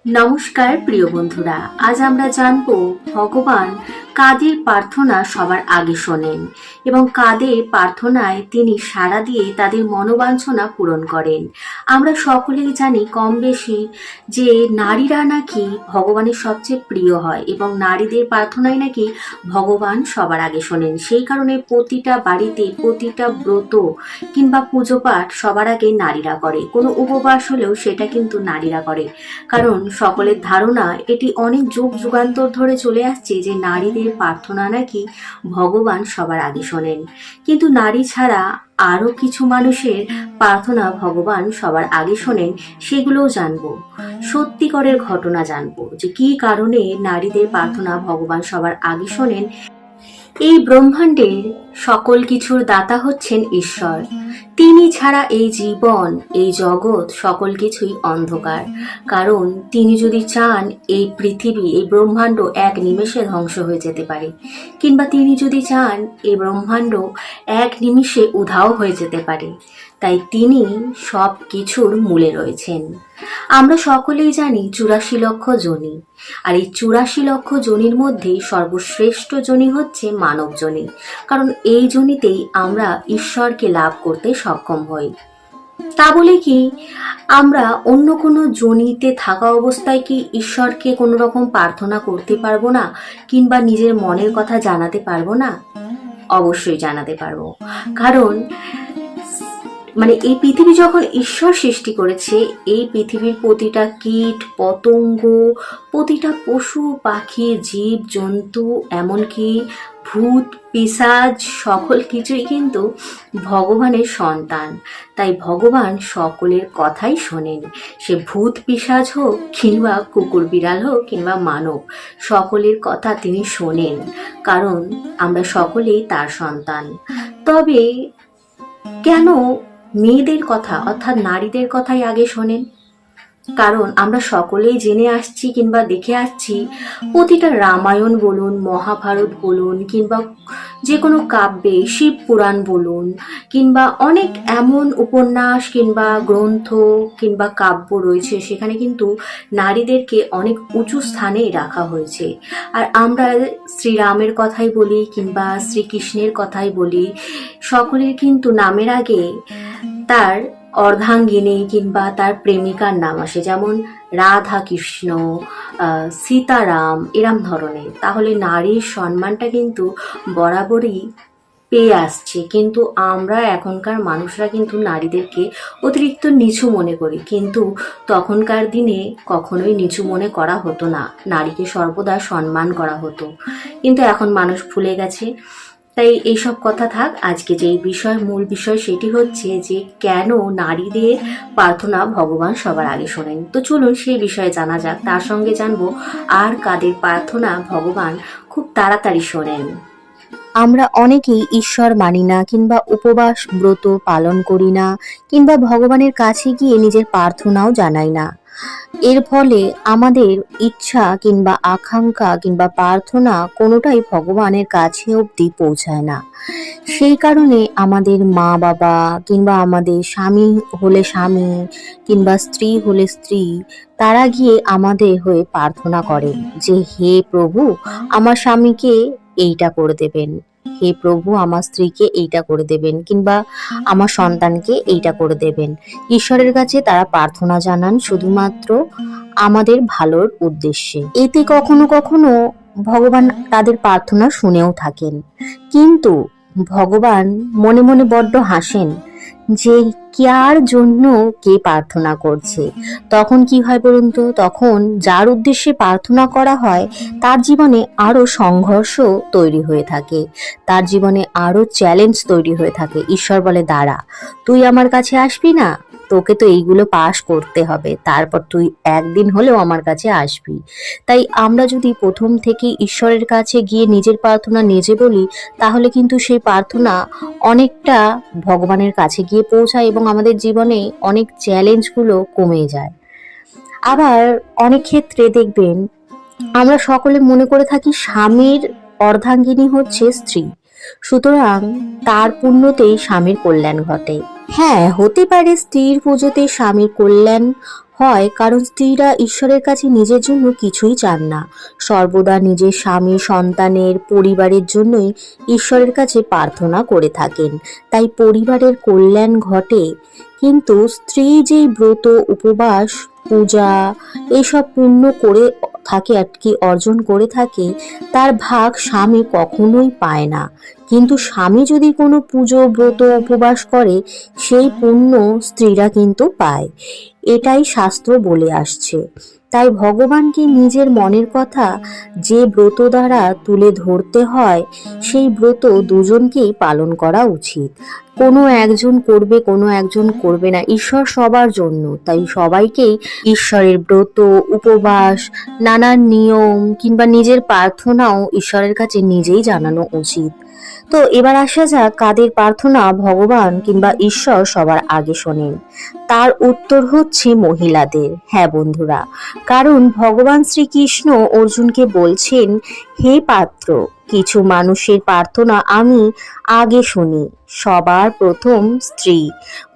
নমস্কার প্রিয় বন্ধুরা, আজ আমরা জানব ভগবান কাদের প্রার্থনা সবার আগে শোনেন এবং কাদের প্রার্থনায় তিনি সাড়া দিয়ে তাদের মনোবাঞ্ছনা পূরণ করেন। আমরা সকলেই জানি কম বেশি যে নারীরা নাকি ভগবানের সবচেয়ে প্রিয় হয় এবং নারীদের প্রার্থনায় নাকি ভগবান সবার আগে শোনেন। সেই কারণে প্রতিটা বাড়িতে প্রতিটা ব্রত কিংবা পুজো পাঠ সবার আগে নারীরা করে, কোনো উপবাস হলেও সেটা কিন্তু নারীরা করে। কারণ সকলের ধারণা এটি অনেক যুগ যুগান্তর ধরে চলে আসছে যে নারীদের প্রার্থনা নাকি ভগবান সবার আগে শোনেন। কিন্তু নারী ছাড়া আরও কিছু মানুষের প্রার্থনা ভগবান সবার আগে শোনেন, সেগুলোও জানবো। সত্যিকারের ঘটনা জানবো যে কী কারণে নারীদের প্রার্থনা ভগবান সবার আগে শোনেন। এই ব্রহ্মাণ্ডের সকল কিছুর দাতা হচ্ছেন ঈশ্বর। তিনি ছাড়া এই জীবন, এই জগৎ সকল কিছুই অন্ধকার। কারণ তিনি যদি চান এই পৃথিবী, এই ব্রহ্মাণ্ড এক নিমেষে ধ্বংস হয়ে যেতে পারে, কিংবা তিনি যদি চান এই ব্রহ্মাণ্ড এক নিমিষে উধাও হয়ে যেতে পারে। তাই তিনি সব কিছুর মূলে রয়েছেন। আমরা সকলেই জানি ৮৪ লক্ষ যোনি, আর এই ৮৪ লক্ষ যোনির মধ্যে সর্বশ্রেষ্ঠ যোনি হচ্ছে মানব যোনি। কারণ এই যোনিতেই আমরা ঈশ্বরকে লাভ করতে সক্ষম হই। তা বলে কি আমরা অন্য কোনো যোনিতে থাকা অবস্থায় কি ঈশ্বরকে কোনো রকম প্রার্থনা করতে পারবো না, কিংবা নিজের মনের কথা জানাতে পারবো না? অবশ্যই জানাতে পারবো। কারণ এই পৃথিবী যখন ঈশ্বর সৃষ্টি করেছে, এই পৃথিবীর প্রতিটা কীট পতঙ্গ, প্রতিটা পশু পাখি জীব জন্তু, এমনকি ভূত পিশাচ, সকল কিছুই কিন্তু ভগবানের সন্তান। তাই ভগবান সকলের কথাই শোনেন। সে ভূত পিশাচ হোক কিংবা কুকুর বিড়াল হোক কিংবা মানব, সকলের কথা তিনি শোনেন। কারণ আমরা সকলেই তার সন্তান। তবে কেন মেয়েদের কথা অর্থাৎ নারীদের কথাই আগে শোনেন? কারণ আমরা সকলেই জেনে আসছি কিংবা দেখে আসছি, প্রতিটা রামায়ণ বলুন, মহাভারত বলুন, কিংবা যে কোনো কাব্যে, শিব পুরাণ বলুন, কিংবা অনেক এমন উপন্যাস কিংবা গ্রন্থ কিংবা কাব্য রয়েছে, সেখানে কিন্তু নারীদেরকে অনেক উঁচু স্থানে রাখা হয়েছে। আর আমরা শ্রীরামের কথাই বলি কিংবা শ্রীকৃষ্ণের কথাই বলি, সকলের কিন্তু নামের আগে তার অর্ধাঙ্গিনী কিংবা তার প্রেমিকার নাম আসে, যেমন রাধা কৃষ্ণ, সীতারাম, এরম ধরনের। তাহলে নারীর সম্মানটা কিন্তু বরাবরই পেয়ে আসছে। কিন্তু আমরা এখনকার মানুষরা কিন্তু নারীদেরকে অতিরিক্ত নিচু মনে করি, কিন্তু তখনকার দিনে কখনোই নিচু মনে করা হতো না, নারীকে সর্বদা সম্মান করা হতো। কিন্তু এখন মানুষ ভুলে গেছে। তাই এইসব কথা থাক। আজকে যে মূল বিষয় সেটি হচ্ছে যে কেন নারীদের প্রার্থনা ভগবান সবার আগে শোনেন। তো চলুন সেই বিষয়ে জানা যাক। তার সঙ্গে জানবো আর কাদের প্রার্থনা ভগবান খুব তাড়াতাড়ি শোনেন। আমরা অনেকেই ঈশ্বর মানি না, কিংবা উপবাস ব্রত পালন করি না, কিংবা ভগবানের কাছে গিয়ে নিজের প্রার্থনাও জানাই না। এর ফলে আমাদের ইচ্ছা কিংবা আকাঙ্ক্ষা কিংবা প্রার্থনা কোনোটাই ভগবানের কাছে অবধি পৌঁছায় না। সেই কারণে আমাদের মা বাবা কিংবা আমাদের স্বামী হলে স্বামী কিংবা স্ত্রী হলে স্ত্রী, তারা গিয়ে আমাদের হয়ে প্রার্থনা করেন যে হে প্রভু, আমার স্বামীকে এইটা করে দেবেন, হে প্রভু আমার স্ত্রীকে এইটা করে দেবেন, কিংবা আমার সন্তানকে এইটা করে দেবেন। ঈশ্বরের কাছে তারা প্রার্থনা জানান শুধুমাত্র আমাদের ভালোর উদ্দেশ্যে। এতে কখনো কখনো ভগবান তাদের প্রার্থনা শুনেও থাকেন, কিন্তু ভগবান মনে মনে বড্ড হাসেন যে কার জন্য কে প্রার্থনা করছে। তখন কি হয় বলুন তো, তখন যার উদ্দেশ্যে প্রার্থনা করা হয় তার জীবনে আরো সংঘর্ষ তৈরি হয়ে থাকে, তার জীবনে আরো চ্যালেঞ্জ তৈরি হয়ে থাকে। ঈশ্বর বলে, দাঁড়া, তুই আমার কাছে আসবি না, তোকে তো এইগুলো পাশ করতে হবে, তারপর তুই একদিন হলেও আমার কাছে আসবি। তাই আমরা যদি প্রথম থেকে ঈশ্বরের কাছে গিয়ে নিজের প্রার্থনা নিজে বলি, তাহলে কিন্তু সেই প্রার্থনা অনেকটা ভগবানের কাছে গিয়ে পৌঁছায় এবং আমাদের জীবনে অনেক চ্যালেঞ্জগুলো কমে যায়। আবার অনেক ক্ষেত্রে দেখবেন আমরা সকলে মনে করে থাকি স্বামীর অর্ধাঙ্গিনী হচ্ছে স্ত্রী, সুতরাং তার পুণ্যতেই স্বামীর কল্যাণ ঘটে। হ্যাঁ, হতে পারে স্ত্রীর পুজোতে স্বামীর কল্যাণ হয়, কারণ স্ত্রীরা ঈশ্বরের কাছে নিজের জন্য কিছুই চান না, সর্বদা নিজের স্বামী, সন্তানের, পরিবারের জন্যই ঈশ্বরের কাছে প্রার্থনা করে থাকেন। তাই পরিবারের কল্যাণ ঘটে। কিন্তু স্ত্রী যেই ব্রত, উপবাস, পূজা এইসব পূর্ণ করে থাকে আর কি অর্জন করে থাকে, তার ভাগ স্বামী কখনোই পায় না। কিন্তু স্বামী যদি কোনো পুজো, ব্রত, উপবাস করে, সেই পুণ্য স্ত্রীরা কিন্তু পায়। এটাই শাস্ত্র বলে আসছে। তাই ভগবানকে নিজের মনের কথা যে ব্রত দ্বারা তুলে ধরতে হয়, সেই ব্রত দুজনকেই পালন করা উচিত। কোনো একজন করবে, কোনো একজন করবে না, ঈশ্বর সবার জন্য। তাই সবাইকেই ঈশ্বরের ব্রত, উপবাস, নানান নিয়ম কিংবা নিজের প্রার্থনাও ঈশ্বরের কাছে নিজেই জানানো উচিত। তো এবার আসা যাক, কাদের প্রার্থনা ভগবান কিংবা ঈশ্বর সবার আগে শোনেন। তার উত্তর হচ্ছে মহিলাদের। হ্যাঁ বন্ধুরা, কারণ ভগবান শ্রীকৃষ্ণ অর্জুনকে বলছেন, হে পাত্র, কিছু মানুষের প্রার্থনা আমি আগে শুনি, সবার প্রথম স্ত্রী।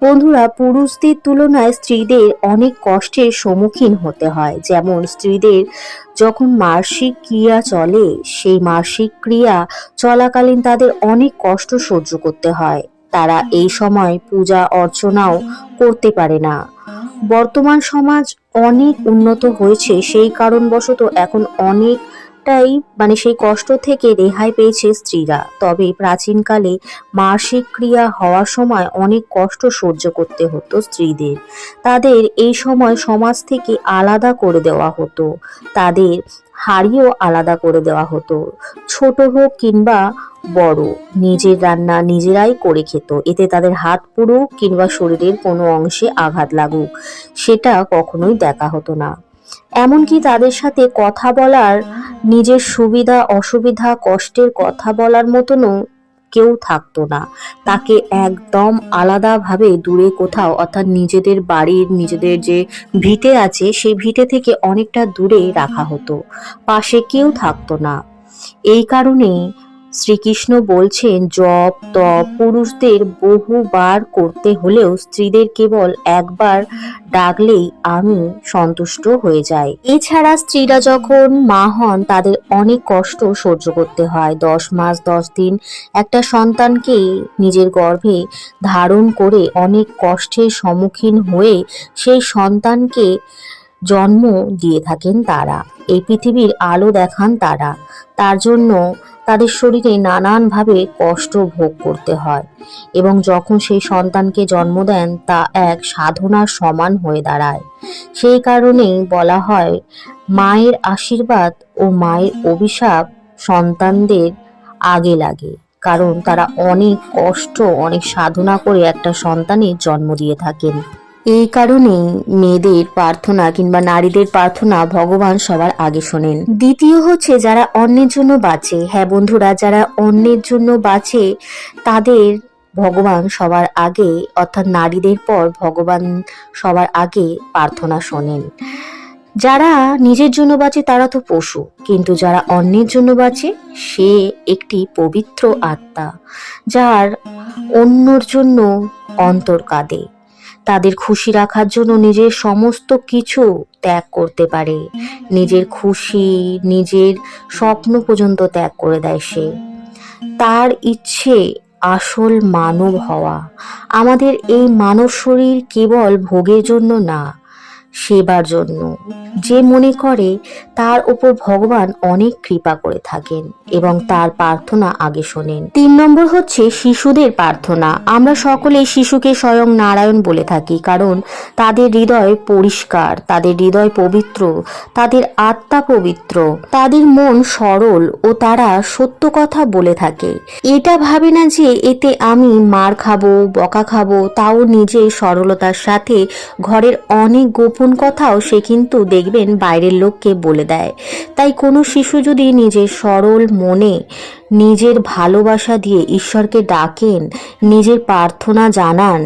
বন্ধুরা, পুরুষদের তুলনায় স্ত্রীদের অনেক কষ্টের সম্মুখীন হতে হয়। যেমন স্ত্রীদের যখন মাসিক ক্রিয়া চলে, সেই মাসিক ক্রিয়া চলাকালীন তাদের অনেক কষ্ট সহ্য করতে হয়। তারা এই সময় পূজা অর্চনাও করতে পারে না। বর্তমান সমাজ অনেক উন্নত হয়েছে, সেই কারণবশত এখন অনেকটাই সেই কষ্ট থেকে রেহাই পেয়েছে স্ত্রীরা। তবে প্রাচীনকালে মাসিক ক্রিয়া হওয়ার সময় অনেক কষ্ট সহ্য করতে হতো স্ত্রীদের। তাদের এই সময় সমাজ থেকে আলাদা করে দেওয়া হতো, তাদের হাড়িও আলাদা করে দেওয়া হতো। ছোট হোক কিংবা বড়, নিজের রান্না নিজেরাই করে খেত। এতে তাদের হাত পুড়ুক কিংবা শরীরের কোনো অংশে আঘাত লাগুক, সেটা কখনোই দেখা হতো না। এমনকি তাদের সাথে কথা বলার, নিজের সুবিধা অসুবিধা কষ্টের কথা বলার মতনও কেউ থাকতো না। তাকে একদম আলাদাভাবে দূরে কোথাও, অর্থাৎ নিজেদের বাড়ির, নিজেদের যে ভিটে আছে সেই ভিটে থেকে অনেকটা দূরে রাখা হতো, পাশে কেউ থাকতো না। এই কারণে শ্রীকৃষ্ণ বলছেন, জপ তপ পুরুষদের বহুবার করতে হলেও স্ত্রীদের কেবল একবার ডাকলেই আমি সন্তুষ্ট হয়ে যাই। এছাড়া স্ত্রীরা যখন মা হন, তাদের অনেক কষ্ট সহ্য করতে হয়। 10 মাস 10 দিন একটা সন্তানকে নিজের গর্ভে ধারণ করে অনেক কষ্টের সম্মুখীন হয়ে সেই সন্তানকে জন্ম দিয়ে থাকেন তারা। এই পৃথিবীর আলো দেখান তারা। তার জন্য তাদের শরীরে নানানভাবে কষ্ট ভোগ করতে হয়, এবং যখন সেই সন্তানকে জন্ম দেন, তা এক সাধনার সমান হয়ে দাঁড়ায়। সেই কারণেই বলা হয়, মায়ের আশীর্বাদ ও মায়ের অভিশাপ সন্তানদের আগে লাগে। কারণ তারা অনেক কষ্ট, অনেক সাধনা করে একটা সন্তানের জন্ম দিয়ে থাকেন। এই কারণেই মেয়েদের প্রার্থনা কিংবা নারীদের প্রার্থনা ভগবান সবার আগে শোনেন। দ্বিতীয় হচ্ছে যারা অন্যের জন্য বাঁচে। হ্যাঁ বন্ধুরা, যারা অন্যের জন্য বাঁচে তাদের ভগবান সবার আগে, অর্থাৎ নারীদের পর ভগবান সবার আগে প্রার্থনা শোনেন। যারা নিজের জন্য বাঁচে তারা তো পশু, কিন্তু যারা অন্যের জন্য বাঁচে সে একটি পবিত্র আত্মা, যার অন্যর জন্য অন্তর কাঁদে। তাদের খুশি রাখার জন্য নিজের সমস্ত কিছু ত্যাগ করতে পারে। নিজের খুশি, নিজের স্বপ্ন পর্যন্ত ত্যাগ করে দেয় সে। তার ইচ্ছে আসল মানব হওয়া। আমাদের এই মানব শরীর কেবল ভোগের জন্য না, সেবার জন্য। যে মনে করে তার উপর ভগবান অনেক কৃপা করে থাকেন এবং তার প্রার্থনা আগে শোনেন। 3 নম্বর হচ্ছে শিশুদের প্রার্থনা। আমরা সকলে শিশুকে স্বয়ং নারায়ণ বলে থাকি, কারণ তাদের হৃদয় পরিষ্কার, তাদের হৃদয় পবিত্র, তাদের আত্মা পবিত্র, তাদের মন সরল ও তারা সত্য কথা বলে থাকে। এটা ভাবে না যে এতে আমি মার খাবো, বকা খাবো, তাও নিজের সরলতার সাথে ঘরের অনেক গোপন কথাও সে কিন্তু দেখবেন বাইরের লোককে বলে দেয়। তাই কোনো শিশু যদি নিজের সরল মনে নিজের ভালোবাসা দিয়ে ঈশ্বরকে ডাকেন, নিজের প্রার্থনা জানান,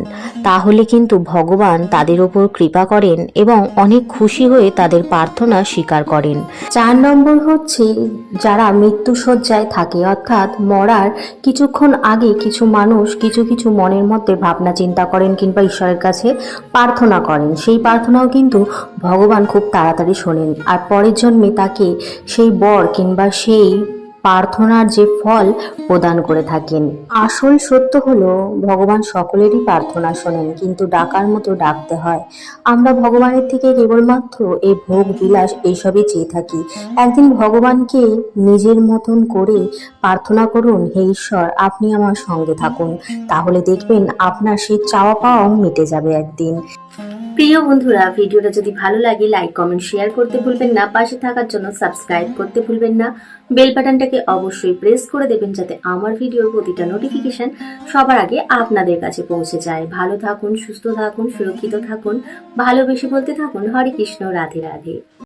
তাহলে কিন্তু ভগবান তাদের ওপর কৃপা করেন এবং অনেক খুশি হয়ে তাদের প্রার্থনা স্বীকার করেন। 4 নম্বর হচ্ছে যারা মৃত্যুশয্যায় থাকে, অর্থাৎ মরার কিছুক্ষণ আগে কিছু মানুষ কিছু মনের মধ্যে ভাবনা চিন্তা করেন কিংবা ঈশ্বরের কাছে প্রার্থনা করেন। সেই প্রার্থনাও কিন্তু ভগবান খুব তাড়াতাড়ি শোনেন আর পরের জন্মে তাকে সেই বর কিংবা সেই প্রার্থনার যে ফল প্রদান করে থাকেন। আসল সত্য হলো ভগবান সকলেরই প্রার্থনা শোনেন, কিন্তু ডাকার মতো ডাকতে হয়। আমরা ভগবানের থেকে কেবলমাত্র এই ভোগ বিলাস এইসবই চেয়ে থাকি। একদিন ভগবানকে নিজের মতন করে প্রার্থনা করুন, হে ঈশ্বর আপনি আমার সঙ্গে থাকুন, তাহলে দেখবেন আপনার সেই চাওয়া পাওয়াও মিটে যাবে একদিন। প্রিয় বন্ধুরা, ভিডিওটা যদি ভালো লাগে লাইক কমেন্ট শেয়ার করতে ভুলবেন না, পাশে থাকার জন্য সাবস্ক্রাইব করতে ভুলবেন না, বেল বাটনটাকে অবশ্যই প্রেস করে দেবেন যাতে আমার ভিডিওর প্রতিটা নোটিফিকেশন সবার আগে আপনাদের কাছে পৌঁছে যায়। ভালো থাকুন, সুস্থ থাকুন, সুরক্ষিত থাকুন, ভালোবেসে বলতে থাকুন হরে কৃষ্ণ, রাধে রাধে।